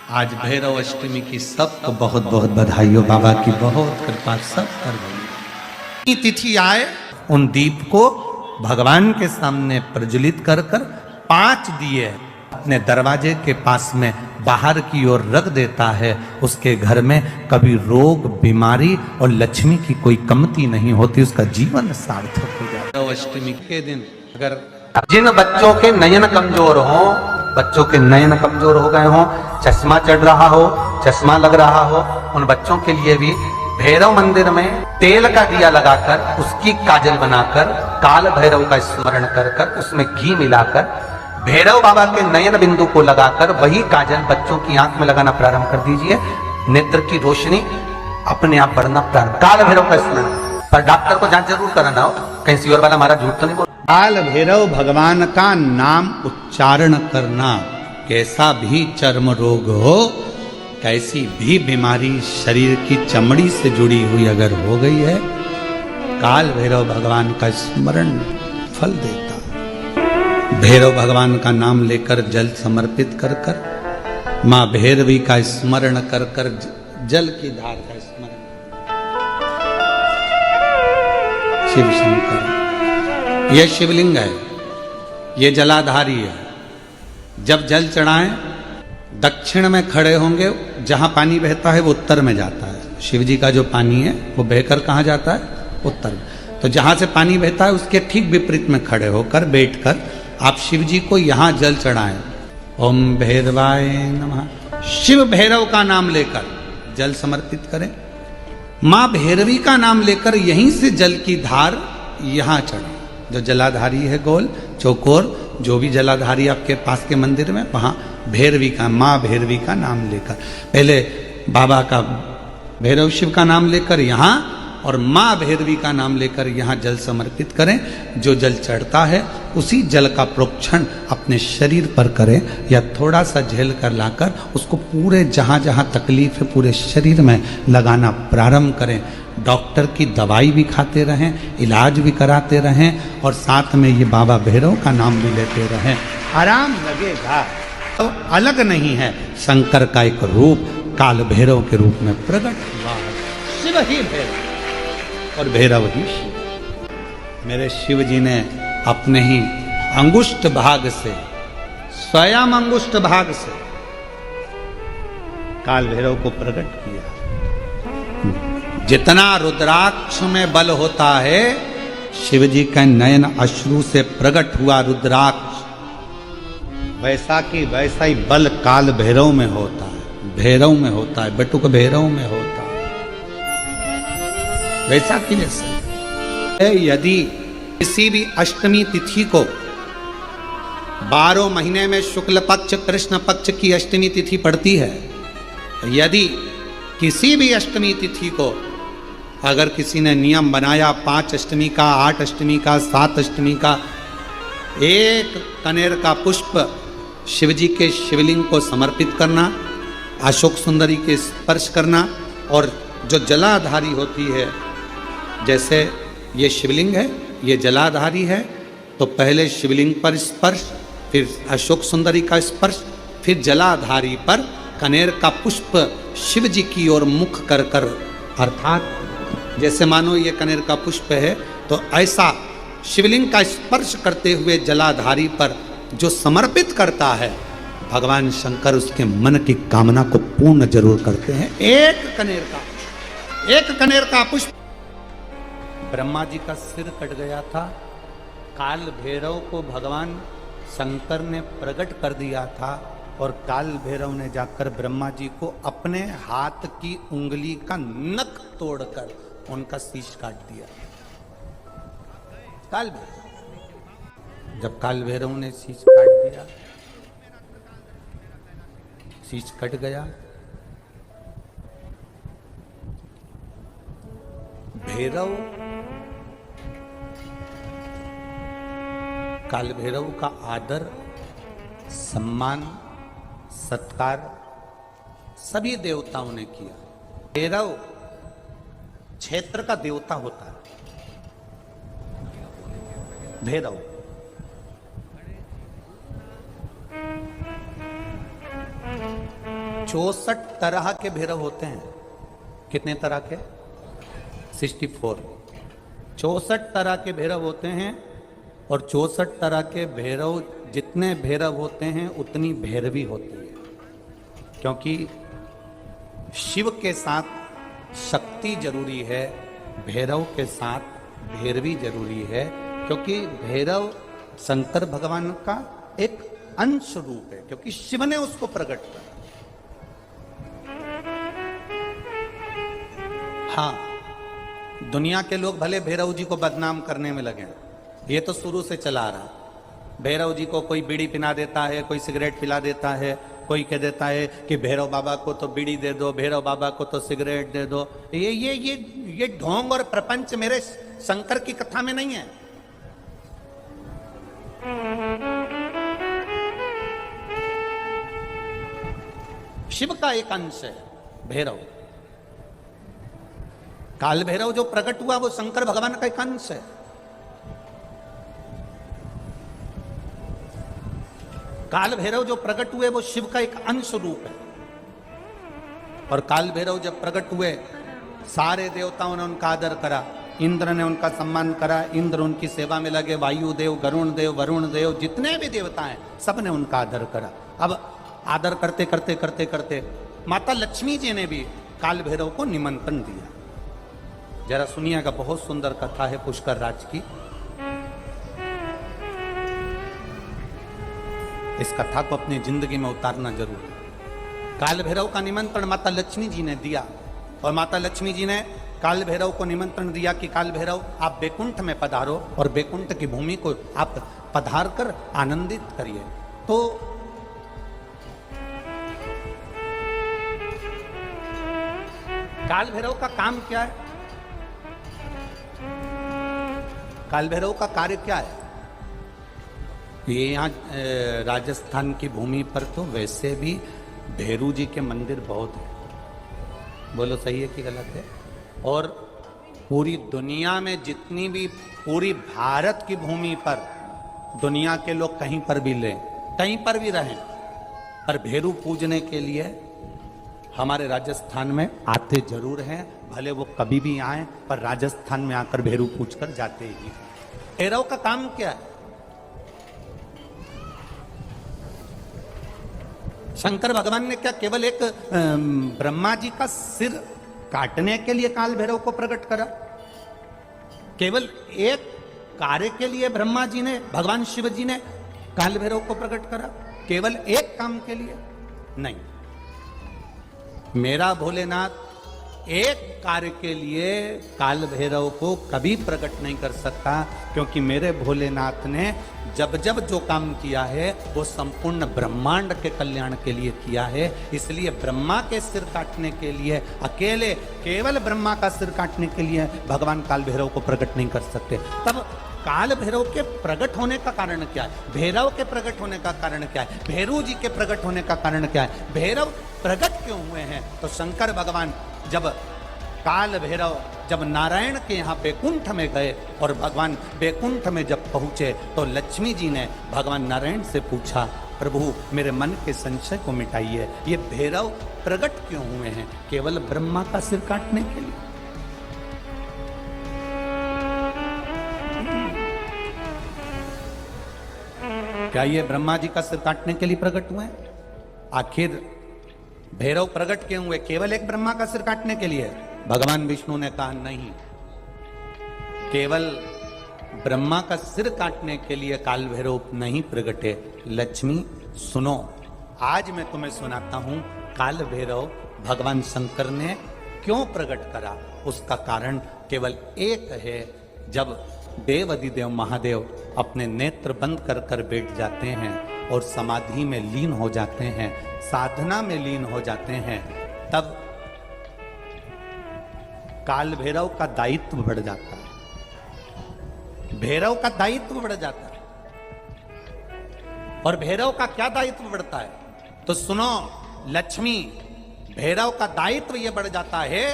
आज भैरव अष्टमी की सबको बहुत बहुत बधाई हो। बाबा की बहुत कृपा सब कर गई। तिथि आए उन दीप को भगवान के सामने प्रज्वलित कर कर 5 दिए अपने दरवाजे के पास में बाहर की ओर रख देता है। उसके घर में कभी रोग बीमारी और लक्ष्मी की कोई कमती नहीं होती, उसका जीवन सार्थक हो जाता है। अष्टमी के दिन अगर जिन बच्चों के नयन कमजोर हो, बच्चों के नयन कमजोर हो गए हो, चश्मा चढ़ रहा हो, चश्मा लग रहा हो, उन बच्चों के लिए भी भैरव मंदिर में तेल का दिया लगाकर उसकी काजल बनाकर काल भैरव का स्मरण कर कर उसमें घी मिलाकर भैरव बाबा के नयन बिंदु को लगाकर वही काजल बच्चों की आंख में लगाना प्रारंभ कर दीजिए। नेत्र की रोशनी अपने आप बढ़ना प्रारंभ। काल भैरव का स्मरण, पर डॉक्टर को जांच जरूर कराना हो, कहीं सीवर वाला हमारा झूठ तो नहीं बोल। काल भैरव भगवान का नाम उच्चारण करना, कैसा भी चर्म रोग हो, कैसी भी बीमारी शरीर की चमड़ी से जुड़ी हुई अगर हो गई है, काल भैरव भगवान का स्मरण फल देता। भैरव भगवान का नाम लेकर जल समर्पित कर कर, माँ भैरवी का स्मरण कर कर जल की धार का स्मरण। शिव शंकर यह शिवलिंग है, ये जलाधारी है। जब जल चढ़ाएं दक्षिण में खड़े होंगे, जहां पानी बहता है वो उत्तर में जाता है। शिव जी का जो पानी है वो बहकर कहाँ जाता है? उत्तर में। तो जहां से पानी बहता है उसके ठीक विपरीत में खड़े होकर बैठकर आप शिव जी को यहां जल चढ़ाएं। ओम भैरवाय नमः। शिव भैरव का नाम लेकर जल समर्पित करें। मां भैरवी का नाम लेकर यहीं से जल की धार यहां चढ़ाएं। जो जलाधारी है गोल चौकोर, जो भी जलाधारी आपके पास के मंदिर में, वहां भैरवी का, माँ भैरवी का नाम लेकर, पहले बाबा का भैरव शिव का नाम लेकर यहाँ और माँ भैरवी का नाम लेकर यहाँ जल समर्पित करें। जो जल चढ़ता है उसी जल का प्रोक्षण अपने शरीर पर करें या थोड़ा सा झेल कर लाकर उसको पूरे जहाँ जहाँ तकलीफ है पूरे शरीर में लगाना प्रारंभ करें। डॉक्टर की दवाई भी खाते रहें, इलाज भी कराते रहें और साथ में ये बाबा भैरव का नाम भी लेते रहें, आराम लगेगा। तो अलग नहीं है, शंकर का एक रूप काल भैरव के रूप में प्रकट हुआ है। शिव ही भैरव और भैरव ही शिव। मेरे शिव जी ने अपने ही अंगुष्ठ भाग से, स्वयं अंगुष्ठ भाग से काल भैरव को प्रकट किया। जितना रुद्राक्ष में बल होता है, शिव जी का नयन अश्रु से प्रकट हुआ रुद्राक्ष, वैसा की वैसा ही बल काल भैरव में होता है, भैरव में होता है, बटुक भैरव में होता है, वैसा की वैसा। यदि किसी भी अष्टमी तिथि को 12 महीने में शुक्ल पक्ष कृष्ण पक्ष की अष्टमी तिथि पड़ती है, यदि किसी भी अष्टमी तिथि को अगर किसी ने नियम बनाया 5 अष्टमी का, 8 अष्टमी का, 7 अष्टमी का, एक कनेर का पुष्प शिव जी के शिवलिंग को समर्पित करना, अशोक सुंदरी के स्पर्श करना, और जो जलाधारी होती है, जैसे ये शिवलिंग है, ये जलाधारी है, तो पहले शिवलिंग पर स्पर्श, फिर अशोक सुंदरी का स्पर्श, फिर जलाधारी पर कनेर का पुष्प शिव जी की ओर मुख कर कर, अर्थात जैसे मानो ये कनेर का पुष्प है, तो ऐसा शिवलिंग का स्पर्श करते हुए जलाधारी पर जो समर्पित करता है, भगवान शंकर उसके मन की कामना को पूर्ण जरूर करते हैं। एक कनेर का पुष्प। ब्रह्मा जी का सिर कट गया था, काल भैरव को भगवान शंकर ने प्रकट कर दिया था और काल भैरव ने जाकर ब्रह्मा जी को अपने हाथ की उंगली का नख तोड़कर उनका शीश काट दिया। काल भैरव, जब काल भैरव ने शीश काट दिया, शीश कट गया, भैरव काल भैरव का आदर सम्मान सत्कार सभी देवताओं ने किया। भैरव क्षेत्र का देवता होता है। भैरव 64 तरह के भैरव होते हैं। कितने तरह के? 64। 64 तरह के भैरव होते हैं और 64 तरह के भैरव, जितने भैरव होते हैं उतनी भैरवी होती है, क्योंकि शिव के साथ शक्ति जरूरी है, भैरव के साथ भैरवी जरूरी है, क्योंकि भैरव शंकर भगवान का एक अंश रूप है, क्योंकि शिव ने उसको प्रकट किया। हाँ, दुनिया के लोग भले भैरव जी को बदनाम करने में लगे, ये तो शुरू से चला आ रहा। भैरव जी को कोई बीड़ी पिला देता है, कोई सिगरेट पिला देता है, कोई कह देता है कि भैरव बाबा को तो बीड़ी दे दो, भैरव बाबा को तो सिगरेट दे दो। ये ढोंग और प्रपंच मेरे शंकर की कथा में नहीं है। शिव का एक अंश है भैरव। काल भैरव जो प्रकट हुआ वो शंकर भगवान का एक अंश है। काल भैरव जो प्रकट हुए वो शिव का एक अंश रूप है। और काल भैरव जब प्रकट हुए, सारे देवताओं ने उनका आदर करा, इंद्र ने उनका सम्मान करा, इंद्र उनकी सेवा में लगे, वायु देव, गरुण देव, वरुण देव, जितने भी देवता हैं सब ने उनका आदर करा। अब आदर करते करते करते करते माता लक्ष्मी जी ने भी काल भैरव को निमंत्रण दिया। जरा सुनिएगा, बहुत सुंदर कथा है पुष्कर राज की। इस कथा को अपनी जिंदगी में उतारना जरूर है। काल भैरव का निमंत्रण माता लक्ष्मी जी ने दिया, और माता लक्ष्मी जी ने काल भैरव को निमंत्रण दिया कि काल भैरव आप बैकुंठ में पधारो और बैकुंठ की भूमि को आप पधार कर आनंदित करिए। तो काल भैरव का काम क्या है? काल भैरव का कार्य क्या है? ये यहाँ राजस्थान की भूमि पर तो वैसे भी भैरू जी के मंदिर बहुत है। बोलो सही है कि गलत है? और पूरी दुनिया में जितनी भी, पूरी भारत की भूमि पर दुनिया के लोग कहीं पर भी लें, कहीं पर भी रहें, पर भैरू पूजने के लिए हमारे राजस्थान में आते जरूर हैं। भले वो कभी भी आए, पर राजस्थान में आकर भैरू पूज कर जाते ही। भैरव का काम क्या है? शंकर भगवान ने क्या केवल एक ब्रह्मा जी का सिर काटने के लिए काल भैरव को प्रकट करा? केवल एक कार्य के लिए ब्रह्मा जी ने, भगवान शिव जी ने काल भैरव को प्रकट करा? केवल एक काम के लिए? नहीं। मेरा भोलेनाथ एक कार्य के लिए काल भैरव को कभी प्रकट नहीं कर सकता, क्योंकि मेरे भोलेनाथ ने जब जब जो काम किया है वो संपूर्ण ब्रह्मांड के कल्याण के लिए किया है। इसलिए ब्रह्मा के सिर काटने के लिए, अकेले केवल ब्रह्मा का सिर काटने के लिए भगवान काल भैरव को प्रकट नहीं कर सकते। तब काल भैरव के प्रकट होने का कारण क्या है? भैरव के प्रकट होने का कारण क्या है? भैरू जी के प्रकट होने का कारण क्या है? भैरव प्रकट क्यों हुए हैं? तो शंकर भगवान जब काल भैरव जब नारायण के यहाँ बैकुंठ में गए और भगवान बैकुंठ में जब पहुंचे तो लक्ष्मी जी ने भगवान नारायण से पूछा, प्रभु मेरे मन के संशय को मिटाइए, ये भैरव प्रकट क्यों हुए हैं? केवल ब्रह्मा का सिर काटने के लिए? क्या ये ब्रह्मा जी का सिर काटने के लिए प्रकट हुए हैं? आखिर भैरव प्रकट क्यों हुए? केवल एक ब्रह्मा का सिर काटने के लिए? भगवान विष्णु ने कहा नहीं, केवल ब्रह्मा का सिर काटने के लिए काल भैरव नहीं प्रकटे। लक्ष्मी सुनो, आज मैं तुम्हें सुनाता हूं काल भैरव भगवान शंकर ने क्यों प्रकट करा। उसका कारण केवल एक है। जब देव अधिदेव महादेव अपने नेत्र बंद कर कर बैठ जाते हैं और समाधि में लीन हो जाते हैं, साधना में लीन हो जाते हैं, तब काल भैरव का दायित्व बढ़ जाता है। भैरव का दायित्व बढ़ जाता है। और भैरव का क्या दायित्व बढ़ता है? तो सुनो लक्ष्मी, भैरव का दायित्व यह बढ़ जाता है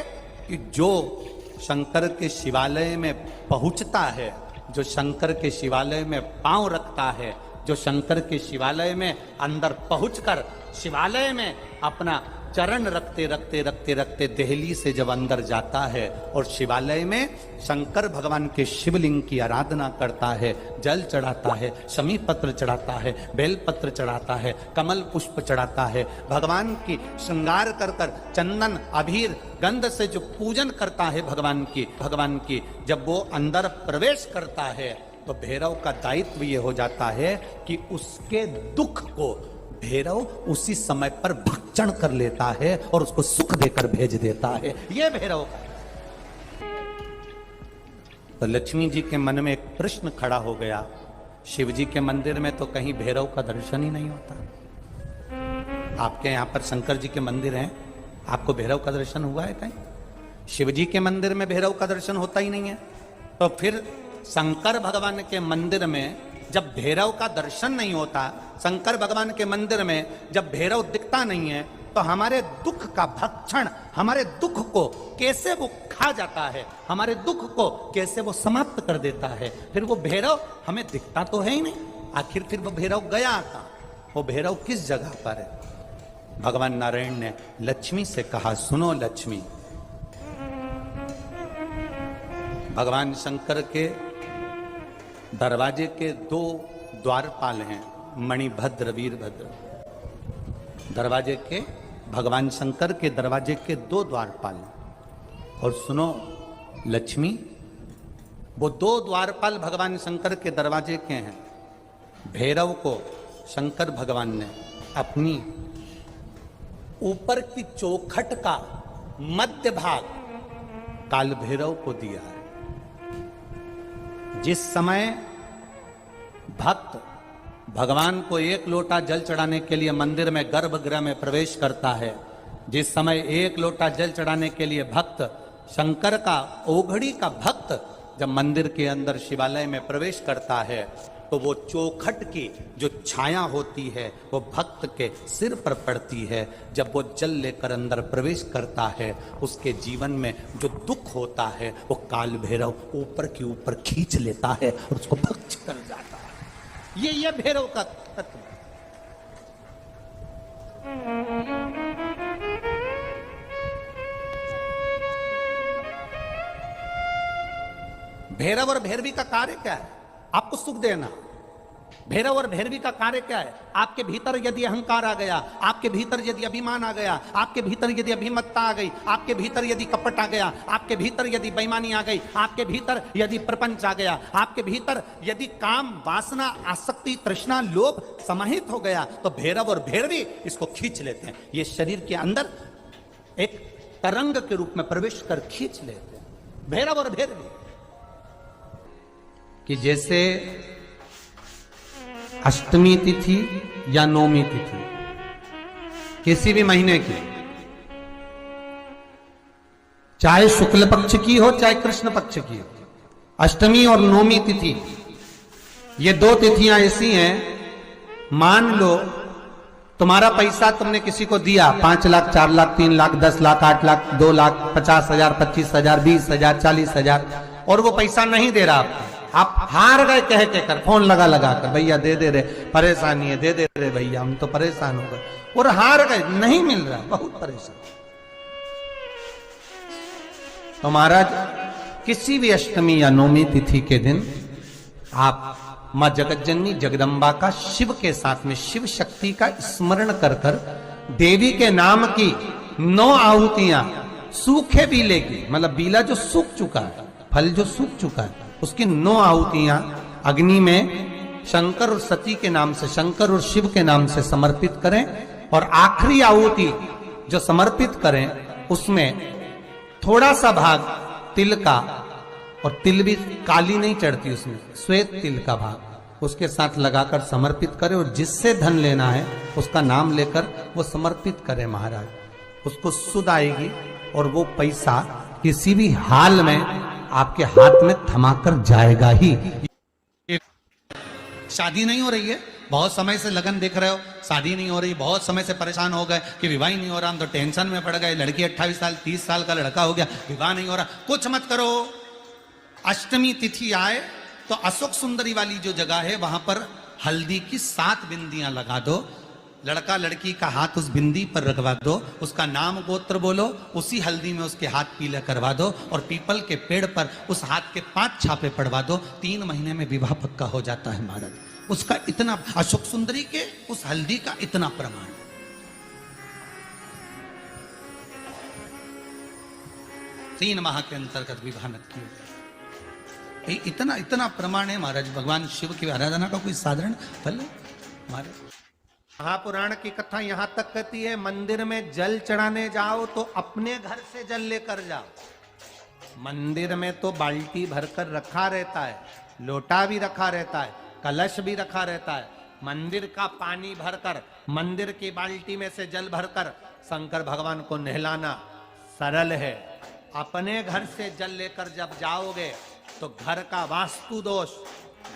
कि जो शंकर के शिवालय में पहुंचता है, जो शंकर के शिवालय में पांव रखता है, जो शंकर के शिवालय में अंदर पहुंचकर शिवालय में अपना चरण रखते रखते रखते रखते देहली से जब अंदर जाता है और शिवालय में शंकर भगवान के शिवलिंग की आराधना करता है, जल चढ़ाता है, शमी पत्र चढ़ाता है, बेल पत्र चढ़ाता है, कमल पुष्प चढ़ाता है, भगवान की श्रृंगार कर कर चंदन अबीर गंध से जो पूजन करता है भगवान की जब वो अंदर प्रवेश करता है तो भैरव का दायित्व ये हो जाता है कि उसके दुख को भैरव उसी समय पर भक्षण कर लेता है और उसको सुख देकर भेज देता है। यह भैरव का। तो लक्ष्मी जी के मन में एक प्रश्न खड़ा हो गया, शिव जी के मंदिर में तो कहीं भैरव का दर्शन ही नहीं होता। आपके यहां पर शंकर जी के मंदिर हैं, आपको भैरव का दर्शन हुआ है कहीं? शिव जी के मंदिर में भैरव का दर्शन होता ही नहीं है। तो फिर शंकर भगवान के मंदिर में जब भैरव का दर्शन नहीं होता, शंकर भगवान के मंदिर में जब भैरव दिखता नहीं है, तो हमारे दुख का भक्षण, हमारे दुख को कैसे वो खा जाता है, हमारे दुख को कैसे वो समाप्त कर देता है। फिर वो भैरव हमें दिखता तो है ही नहीं, आखिर फिर वो भैरव गया था, वो भैरव किस जगह पर है? भगवान नारायण ने लक्ष्मी से कहा, सुनो लक्ष्मी, भगवान शंकर के दरवाजे के दो द्वारपाल हैं, मणिभद्र वीरभद्र। दरवाजे के, भगवान शंकर के दरवाजे के दो द्वारपाल हैं। और सुनो लक्ष्मी, वो दो द्वारपाल भगवान शंकर के दरवाजे के हैं। भैरव को शंकर भगवान ने अपनी ऊपर की चौखट का मध्य भाग काल भैरव को दिया है। जिस समय भक्त भगवान को एक लोटा जल चढ़ाने के लिए मंदिर में गर्भगृह में प्रवेश करता है, जिस समय एक लोटा जल चढ़ाने के लिए भक्त शंकर का, ओघड़ी का भक्त जब मंदिर के अंदर शिवालय में प्रवेश करता है, तो वो चौखट की जो छाया होती है वो भक्त के सिर पर पड़ती है। जब वो जल लेकर अंदर प्रवेश करता है, उसके जीवन में जो दुख होता है वो काल भैरव ऊपर की ऊपर खींच लेता है और उसको भक्ष कर जाता है। ये भैरव का तत्व। भैरव और भैरवी का कार्य क्या है? आपको सुख देना। भैरव और भैरवी का कार्य क्या है? आपके भीतर यदि अहंकार आ गया, आपके भीतर यदि अभिमान आ गया, आपके भीतर यदि अभिमत्ता आ गई, आपके भीतर यदि कपट आ गया, आपके भीतर यदि बेईमानी आ गई, आपके भीतर यदि प्रपंच आ गया, आपके भीतर यदि काम, वासना, आसक्ति, तृष्णा, लोभ समाहित हो गया, तो भैरव और भैरवी इसको खींच लेते हैं। ये शरीर के अंदर एक तरंग के रूप में प्रवेश कर खींच लेते हैं, भैरव और भैरवी। कि जैसे अष्टमी तिथि या नौमी तिथि किसी भी महीने की, चाहे शुक्ल पक्ष की हो चाहे कृष्ण पक्ष की हो, अष्टमी और नौमी तिथि ये दो तिथियां ऐसी हैं, मान लो तुम्हारा पैसा तुमने किसी को दिया, 5 लाख, 4 लाख, 3 लाख, 10 लाख, 8 लाख, 2 लाख, 50,000, 25,000, 20,000, 40,000, और वो पैसा नहीं दे रहा आपको, आप हार गए कह के कर, फोन लगा कर, भैया दे दे रे, परेशानी है, दे दे रे भैया, हम तो परेशान हो गए, और हार गए, नहीं मिल रहा, बहुत परेशान। तो महाराज किसी भी अष्टमी या नौमी तिथि के दिन आप मां जगतजननी जगदम्बा का शिव के साथ में, शिव शक्ति का स्मरण कर कर देवी के नाम की 9 आहुतियां, सूखे बीले की, मतलब बीला जो सूख चुका है, फल जो सूख चुका है, उसकी 9 आहुतियां अग्नि में शंकर और सती के नाम से, शंकर और शिव के नाम से समर्पित करें, और आखिरी आहुति जो समर्पित करें उसमें थोड़ा सा भाग तिल का, और तिल भी काली नहीं चढ़ती उसमें, श्वेत तिल का भाग उसके साथ लगाकर समर्पित करें, और जिससे धन लेना है उसका नाम लेकर वो समर्पित करें महाराज, उसको सुध आएगी, और वो पैसा किसी भी हाल में आपके हाथ में थमाकर जाएगा ही। शादी नहीं हो रही है, बहुत समय से लगन देख रहे हो, शादी नहीं हो रही, बहुत समय से परेशान हो गए कि विवाह ही नहीं हो रहा, हम तो टेंशन में पड़ गए, लड़की 28 साल 30 साल का लड़का हो गया, विवाह नहीं हो रहा, कुछ मत करो। अष्टमी तिथि आए तो अशोक सुंदरी वाली जो जगह है वहां पर हल्दी की 7 बिंदियां लगा दो, लड़का लड़की का हाथ उस बिंदी पर रखवा दो, उसका नाम गोत्र बोलो, उसी हल्दी में उसके हाथ पीले करवा दो और पीपल के पेड़ पर उस हाथ के 5 छापे पड़वा दो, 3 महीने में विवाह पक्का हो जाता है महाराज। उसका इतना, अशोक सुंदरी के उस हल्दी का इतना प्रमाण। 3 माह के अंतर्गत विवाह न किए। इतना इतना प्रमाण है महाराज। भगवान शिव की आराधना का कोई साधारण फल है महाराज। महापुराण की कथा यहां तक कहती है, मंदिर में जल चढ़ाने जाओ तो अपने घर से जल लेकर जाओ। मंदिर में तो बाल्टी भरकर रखा रहता है, लोटा भी रखा रहता है, कलश भी रखा रहता है। मंदिर का पानी भरकर, मंदिर की बाल्टी में से जल भरकर शंकर भगवान को नहलाना सरल है। अपने घर से जल लेकर जब जाओगे तो घर का वास्तु दोष,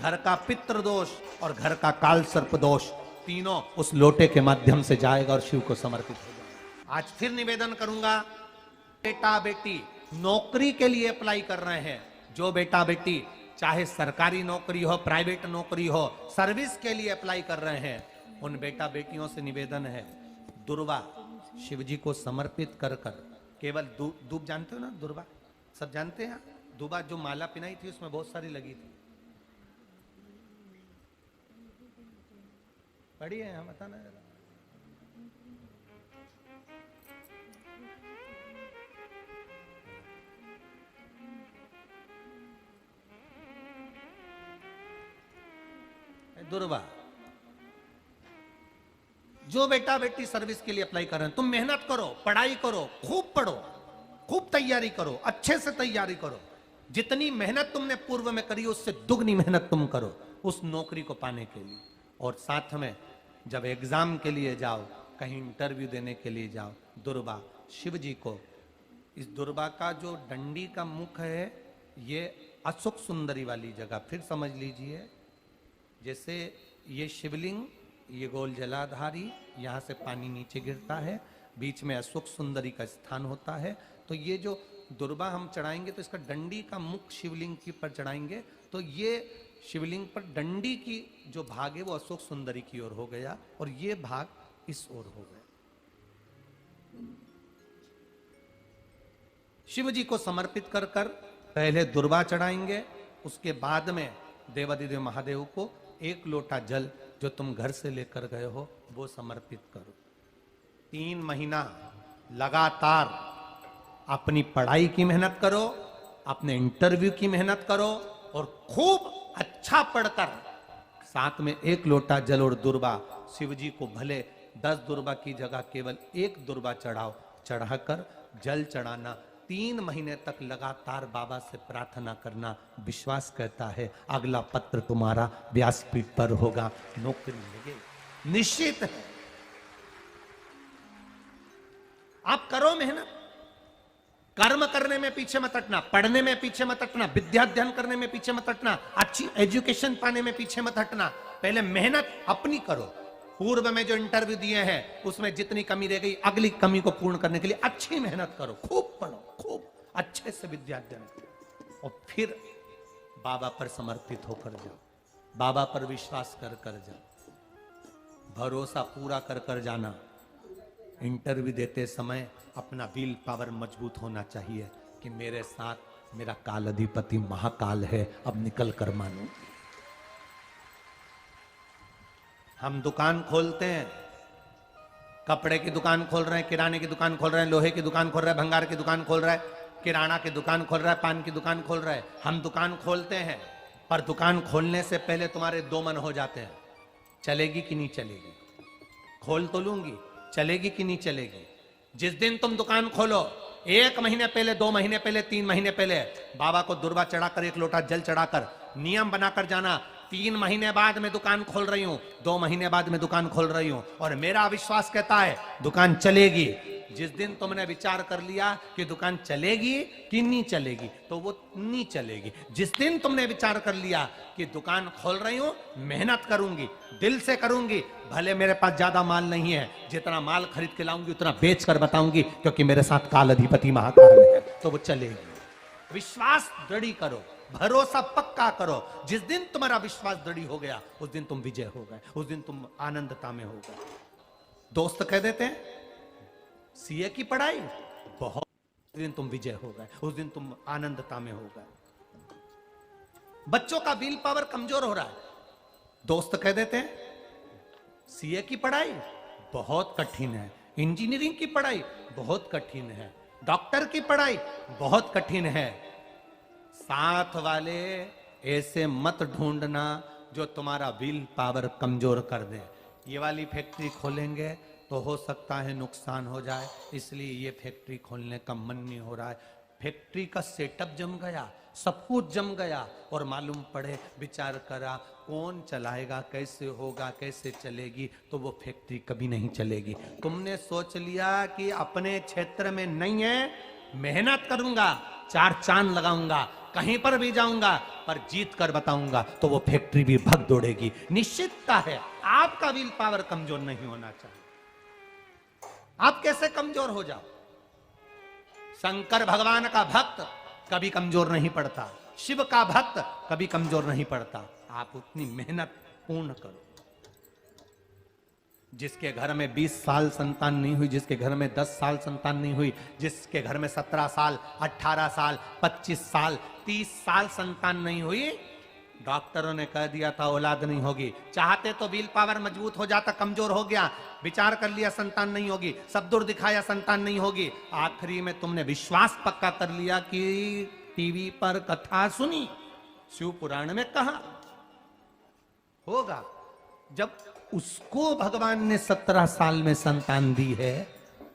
घर का पितृ दोष और घर का काल सर्प दोष तीनों उस लोटे के माध्यम से जाएगा और शिव को समर्पित हो जाएगा। आज फिर निवेदन करूंगा, बेटा बेटी नौकरी के लिए अप्लाई कर रहे हैं, जो बेटा बेटी चाहे सरकारी नौकरी हो, प्राइवेट नौकरी हो, सर्विस के लिए अप्लाई कर रहे हैं, उन बेटा बेटियों से निवेदन है, दुर्वा शिव जी को समर्पित कर कर, केवल दूब जानते हो ना, दुर्वा सब जानते हैं। दुबा जो माला पिनाई थी उसमें बहुत सारी लगी थी, पढ़ी है, हम बताना जरा। दुर्वा, जो बेटा बेटी सर्विस के लिए अप्लाई कर रहे हैं, तुम मेहनत करो, पढ़ाई करो, खूब पढ़ो, खूब तैयारी करो, अच्छे से तैयारी करो। जितनी मेहनत तुमने पूर्व में करी उससे दुगनी मेहनत तुम करो उस नौकरी को पाने के लिए। और साथ में जब एग्जाम के लिए जाओ, कहीं इंटरव्यू देने के लिए जाओ, दुर्वा शिव जी को, इस दुर्वा का जो डंडी का मुख है ये अशोक सुंदरी वाली जगह, फिर समझ लीजिए, जैसे ये शिवलिंग, ये गोल जलाधारी, यहाँ से पानी नीचे गिरता है, बीच में अशोक सुंदरी का स्थान होता है। तो ये जो दुर्वा हम चढ़ाएंगे तो इसका डंडी का मुख शिवलिंग की पर चढ़ाएंगे तो ये शिवलिंग पर डंडी की जो भाग है वो अशोक सुंदरी की ओर हो गया और ये भाग इस ओर हो गया। शिव जी को समर्पित कर कर पहले दुर्वा चढ़ाएंगे, उसके बाद में देवाधिदेव महादेव को 1 लोटा जल जो तुम घर से लेकर गए हो वो समर्पित करो। 3 महीना लगातार अपनी पढ़ाई की मेहनत करो, अपने इंटरव्यू की मेहनत करो और खूब अच्छा पढ़कर साथ में 1 लोटा जल और दुर्वा, शिव जी को भले 10 दुर्वा की जगह केवल 1 दुर्वा चढ़ाओ, चढ़ाकर जल चढ़ाना, 3 महीने तक लगातार बाबा से प्रार्थना करना। विश्वास कहता है अगला पत्र तुम्हारा व्यासपीठ पर होगा, नौकरी मिलेगी, निश्चित है। आप करो मेहनत, कर्म करने में पीछे मत हटना, पढ़ने में पीछे मत हटना, विद्या अध्ययन करने में पीछे मत हटना, अच्छी एजुकेशन पाने में पीछे मत हटना। पहले मेहनत अपनी करो। पूर्व में जो इंटरव्यू दिए हैं उसमें जितनी कमी रह गई, अगली कमी को पूर्ण करने के लिए अच्छी मेहनत करो, खूब पढ़ो, खूब अच्छे से विद्या अध्ययन करो और फिर बाबा पर समर्पित होकर जाओ, बाबा पर विश्वास कर कर जाओ, भरोसा पूरा कर कर जाना। इंटरव्यू देते समय अपना विल पावर मजबूत होना चाहिए कि मेरे साथ मेरा काल अधिपति महाकाल है, अब निकल कर मानो। हम दुकान खोलते हैं, कपड़े की दुकान खोल रहे हैं, किराने की दुकान खोल रहे हैं, लोहे की दुकान खोल रहे हैं, भंगार की दुकान खोल रहा है, किराना की दुकान खोल रहा है, पान की दुकान खोल रहा है। हम दुकान खोलते हैं पर दुकान खोलने से पहले तुम्हारे 2 मन हो जाते हैं, चलेगी कि नहीं चलेगी, खोल तो लूंगी, चलेगी कि नहीं चलेगी। जिस दिन तुम दुकान खोलो 1 महीने पहले, 2 महीने पहले, 3 महीने पहले बाबा को दुर्वा चढ़ाकर 1 लोटा जल चढ़ाकर नियम बनाकर जाना, 3 महीने बाद मैं दुकान खोल रही हूं, 2 महीने बाद मैं दुकान खोल रही हूं और मेरा विश्वास कहता है दुकान चलेगी। जिस दिन तुमने विचार कर लिया कि दुकान चलेगी कि नहीं चलेगी तो वो नहीं चलेगी। जिस दिन तुमने विचार कर लिया कि दुकान खोल रही हूं, मेहनत करूंगी, दिल से करूंगी, भले मेरे पास ज्यादा माल नहीं है, जितना माल खरीद के लाऊंगी उतना बेच कर बताऊंगी क्योंकि मेरे साथ काल अधिपति महाकाल है, तो वो चलेगी। विश्वास दृढ़ करो, भरोसा पक्का करो। जिस दिन तुम्हारा विश्वास दृढ़ हो गया उस दिन तुम विजय हो गए, उस दिन तुम आनंदता में हो गए। दोस्त कह देते हैं सीए की पढ़ाई बहुत, उस दिन तुम विजय हो गए, उस दिन तुम आनंदता में हो गए। बच्चों का विल पावर कमजोर हो रहा है, दोस्त कह देते हैं सीए की पढ़ाई बहुत कठिन है, इंजीनियरिंग की पढ़ाई बहुत कठिन है, डॉक्टर की पढ़ाई बहुत कठिन है। साथ वाले ऐसे मत ढूंढना जो तुम्हारा विल पावर कमजोर कर दे। ये वाली फैक्ट्री खोलेंगे तो हो सकता है नुकसान हो जाए, इसलिए ये फैक्ट्री खोलने का मन नहीं हो रहा है। फैक्ट्री का सेटअप जम गया, सब कुछ जम गया, और मालूम पड़े, विचार करा कौन चलाएगा, कैसे होगा, कैसे चलेगी, तो वो फैक्ट्री कभी नहीं चलेगी। तुमने सोच लिया कि अपने क्षेत्र में नहीं है, मेहनत करूंगा, चार चांद लगाऊंगा, कहीं पर भी जाऊंगा, पर जीत कर बताऊंगा, तो वो फैक्ट्री भी भग दौड़ेगी। निश्चितता है आपका विल पावर कमजोर नहीं होना चाहिए। आप कैसे कमजोर हो जाओ? शंकर भगवान का भक्त कभी कमजोर नहीं पड़ता, शिव का भक्त कभी कमजोर नहीं पड़ता। आप उतनी मेहनत पूर्ण करो। जिसके घर में 20 साल संतान नहीं हुई, जिसके घर में 10 साल संतान नहीं हुई, जिसके घर में 17 साल, 18 साल, 25 साल, 30 साल संतान नहीं हुई, डॉक्टरों ने कह दिया था औलाद नहीं होगी। चाहते तो विल पावर मजबूत हो जाता, कमजोर हो गया, विचार कर लिया संतान नहीं होगी, सब दूर दिखाया संतान नहीं होगी, आखिरी में तुमने विश्वास पक्का कर लिया कि टीवी पर कथा सुनी, शिव पुराण में कहा होगा। जब उसको भगवान ने 17 साल में संतान दी है,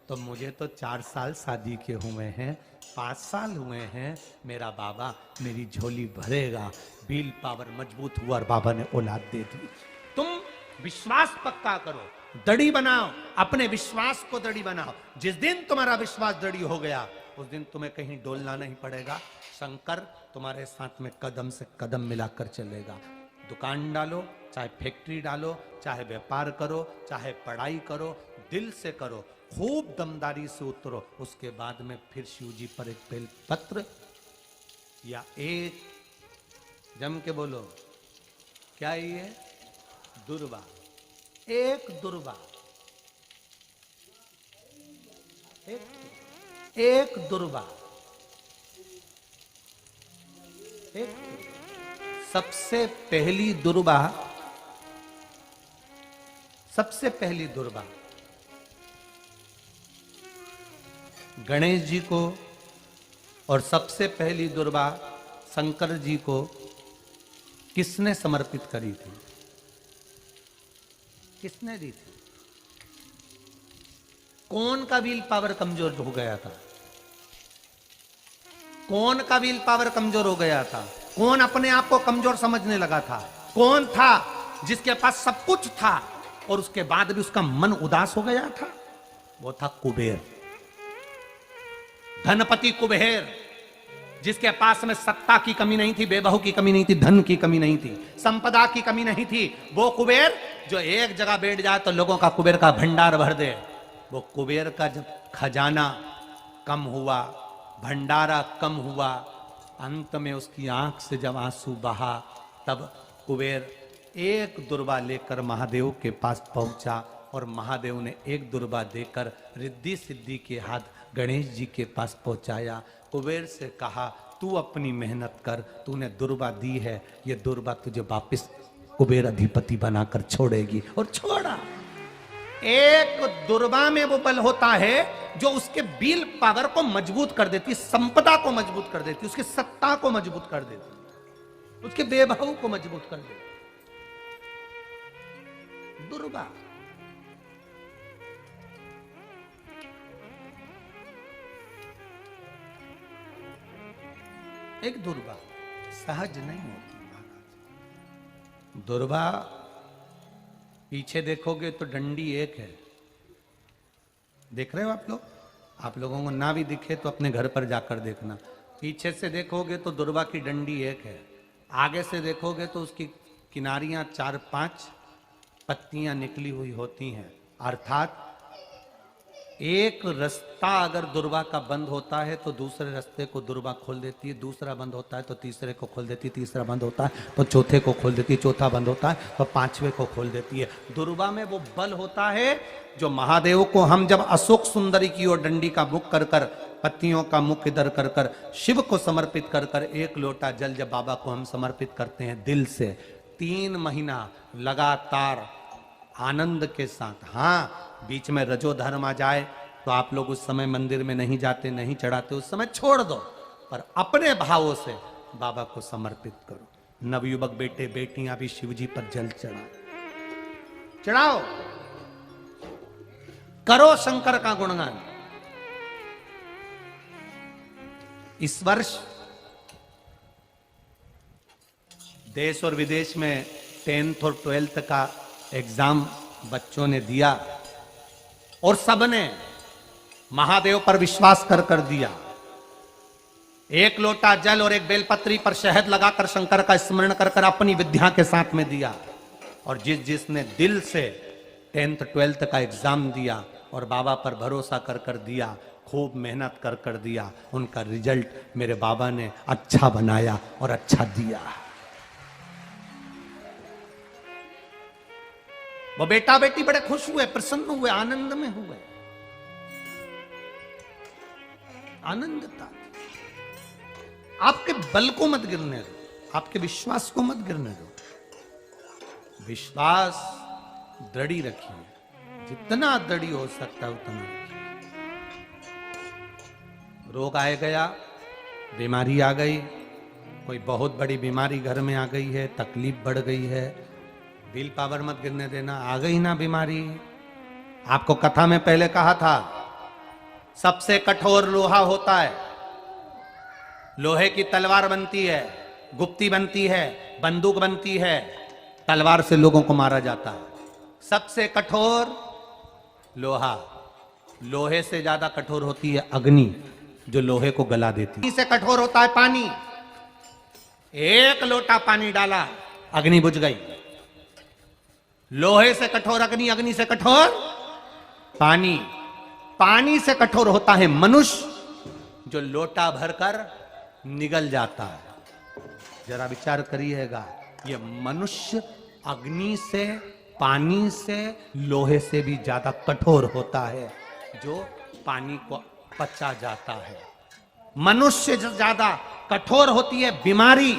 तो मुझे तो 4 साल शादी के हुए हैं, 5 साल हुए हैं, मेरा बाबा मेरी झोली भरेगा। विल पावर मजबूत हुआ और बाबा ने औलाद दे दी। तुम विश्वास पक्का करो, दड़ी बनाओ, अपने विश्वास को दड़ी बनाओ। जिस दिन तुम्हारा विश्वास दड़ी हो गया, उस दिन तुम्हें कहीं डोलना नहीं पड़ेगा। शंकर तुम्हारे साथ में कदम से कदम मिलाकर चलेगा। दुकान डालो, चाहे फैक्ट्री डालो, चाहे व्यापार करो, चाहे पढ़ाई करो, दिल से करो, खूब दमदारी से उतरो। उसके बाद में फिर शिव जी पर एक बेल पत्र या एक, जम के बोलो, क्या ये दुर्वा, एक दुर्वा, एक दुर्वा, एक सबसे पहली दुर्वा, सबसे पहली दुर्वा गणेश जी को, और सबसे पहली दुर्वा शंकर जी को किसने समर्पित करी थी? किसने दी थी? कौन का विल पावर कमजोर हो गया था? कौन का विल पावर कमजोर हो गया था? कौन अपने आप को कमजोर समझने लगा था? कौन था जिसके पास सब कुछ था और उसके बाद भी उसका मन उदास हो गया था? वो था कुबेर, धनपति कुबेर, जिसके पास में सत्ता की कमी नहीं थी, बेबहू की कमी नहीं थी, धन की कमी नहीं थी, संपदा की कमी नहीं थी। वो कुबेर जो एक जगह बैठ जाए तो लोगों का कुबेर का भंडार भर दे। वो कुबेर का जब खजाना कम हुआ, भंडारा कम हुआ, अंत में उसकी आंख से जब आंसू बहा, तब कुबेर एक दुर्वा लेकर महादेव के पास पहुंचा और महादेव ने एक दुर्वा देकर रिद्धि सिद्धि के हाथ गणेश जी के पास पहुंचाया। कुबेर से कहा, तू अपनी मेहनत कर, तूने दुर्वा दी है, ये दुर्वा तुझे वापस कुबेर अधिपति बनाकर छोड़ेगी। और छोड़ा। एक दुर्वा में वो बल होता है जो उसके विल पावर को मजबूत कर देती, संपदा को मजबूत कर देती, उसकी सत्ता को मजबूत कर देती, उसके बेबहू को मजबूत कर देती। दुर्वा। एक दुर्वा सहज नहीं होती महाराज। दुर्वा पीछे देखोगे तो डंडी एक है, देख रहे हो आप लोग? आप लोगों को ना भी दिखे तो अपने घर पर जाकर देखना। पीछे से देखोगे तो दुर्वा की डंडी एक है, आगे से देखोगे तो उसकी किनारियां 4-5 पत्तियां निकली हुई होती हैं, अर्थात एक रास्ता अगर दुर्वा का बंद होता है तो दूसरे रास्ते को दुर्वा खोल देती है, दूसरा बंद होता है तो तीसरे को खोल देती है, तीसरा बंद होता है तो चौथे को खोल देती है, चौथा बंद होता है तो पांचवे को खोल देती है। दुर्वा में वो बल होता है जो महादेव को हम जब अशोक सुंदरी की ओर डंडी का मुख कर कर, पत्तियों का मुख इधर कर कर, शिव को समर्पित कर कर, एक लोटा जल जब बाबा को हम समर्पित करते हैं दिल से, 3 महीना लगातार आनंद के साथ, हाँ बीच में रजो धर्म आ जाए तो आप लोग उस समय मंदिर में नहीं जाते, नहीं चढ़ाते, उस समय छोड़ दो, पर अपने भावों से बाबा को समर्पित करो। नवयुवक बेटे बेटियां भी शिव जी पर जल चढ़ाओ, करो शंकर का गुणगान। इस वर्ष देश और विदेश में 10th और 12th का एग्जाम बच्चों ने दिया और सबने महादेव पर विश्वास कर कर दिया। 1 लोटा जल और 1 बेलपत्री पर शहद लगाकर शंकर का स्मरण कर कर अपनी विद्या के साथ में दिया। और जिसने दिल से 10th 12th का एग्जाम दिया और बाबा पर भरोसा कर कर दिया, खूब मेहनत कर कर दिया, उनका रिजल्ट मेरे बाबा ने अच्छा बनाया और अच्छा दिया। वो बेटा बेटी बड़े खुश हुए, प्रसन्न हुए, आनंद में हुए, आनंद था। आपके बल को मत गिरने दो, आपके विश्वास को मत गिरने दो, विश्वास दृढ़ी रखिए, जितना दृढ़ी हो सकता है उतना रखिए। रोग आए गया, बीमारी आ गई, कोई बहुत बड़ी बीमारी घर में आ गई है, तकलीफ बढ़ गई है, विल पावर मत गिरने देना। आ गई ना बीमारी, आपको कथा में पहले कहा था सबसे कठोर लोहा होता है, लोहे की तलवार बनती है, गुप्ती बनती है, बंदूक बनती है, तलवार से लोगों को मारा जाता है। सबसे कठोर लोहा, लोहे से ज्यादा कठोर होती है अग्नि, जो लोहे को गला देती है। से कठोर होता है पानी, 1 लोटा पानी डाला, अग्नि बुझ गई। लोहे से कठोर अग्नि, अग्नि से कठोर पानी, पानी से कठोर होता है मनुष्य, जो लोटा भरकर निगल जाता है। जरा विचार करिएगा, ये मनुष्य अग्नि से, पानी से, लोहे से भी ज्यादा कठोर होता है, जो पानी को पचा जाता है। मनुष्य से ज्यादा कठोर होती है बीमारी,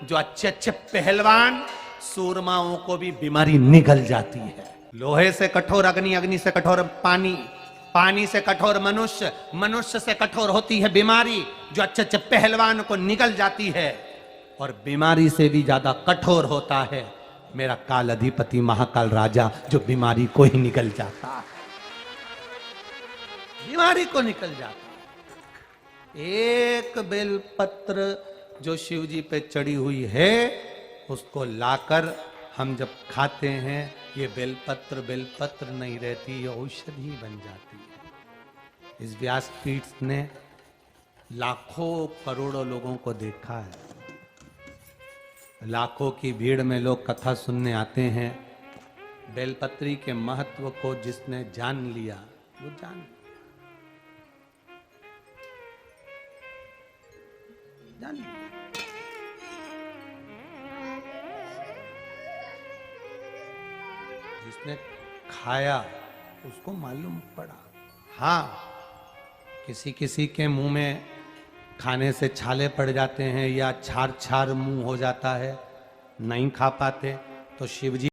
जो अच्छे अच्छे पहलवान सूरमाओं को भी बीमारी निगल जाती है। लोहे से कठोर अग्नि, अग्नि से कठोर पानी, पानी से कठोर मनुष्य, मनुष्य से कठोर होती है बीमारी, जो अच्छे अच्छे पहलवान को निगल जाती है। और बीमारी से भी ज्यादा कठोर होता है मेरा काल अधिपति महाकाल राजा, जो बीमारी को ही निगल जाता है, बीमारी को निकल जाता है। एक बेलपत्र जो शिव जी पे चढ़ी हुई है, उसको लाकर हम जब खाते हैं, ये बेलपत्र नहीं रहती, ये औषधि बन जाती है। इस व्यासपीठ ने लाखों करोड़ों लोगों को देखा है, लाखों की भीड़ में लोग कथा सुनने आते हैं। बेलपत्री के महत्व को जिसने जान लिया, वो जान लिया। जिसने खाया उसको मालूम पड़ा। हाँ, किसी किसी के मुंह में खाने से छाले पड़ जाते हैं या छार छार मुंह हो जाता है, नहीं खा पाते, तो शिवजी